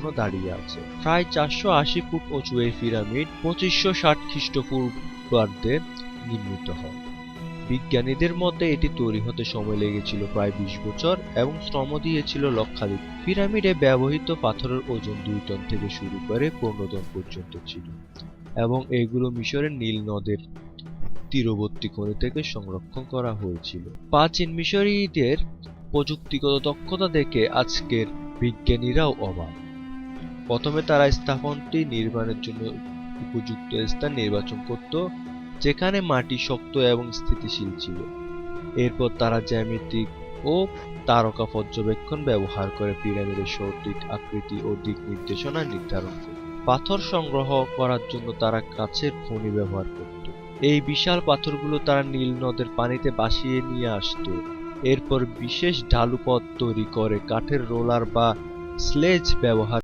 এখনো দাঁড়িয়ে আছে। প্রায় 480 ফুট উঁচু এই পিরামিড 2560 খ্রিস্টপূর্বাব্দে নির্মিত হয়। বিজ্ঞানীদের মতে এটি তৈরি হতে সময় লেগেছিল প্রায় 20 বছর এবং শ্রম দিয়েছিল লক্ষাধিক। পিরামিডে ব্যবহৃত পাথরের ওজন 2 টন থেকে শুরু করে 15 টন পর্যন্ত ছিল এবং এগুলো মিশরের নীল নদের তীরবর্তী খনি থেকে সংরক্ষণ করা হয়েছিল। প্রাচীন মিশরীয়দের প্রযুক্তিগত দক্ষতা দেখে আজকের বিজ্ঞানীরাও অবাক। প্রথমে তারা স্থাপনাটি নির্মাণের জন্য উপযুক্ত স্থান নির্বাচন করত, যেখানে মাটি শক্ত এবং স্থিতিশীল ছিল। এরপর তারা জ্যামিতিক ও তারকা পর্যবেক্ষণ ব্যবহার করে পিরামিডের সঠিক আকৃতি ও দিক নির্দেশনা নির্ধারণ করত। পাথর সংগ্রহ করার জন্য তারা কাচের খনি ব্যবহার করত। এই বিশাল পাথরগুলো তারা নীল নদের পানিতে ভাসিয়ে নিয়ে আসত। এরপর বিশেষ ঢালু পথ তৈরি করে কাঠের রোলার বা স্লেজ ব্যবহার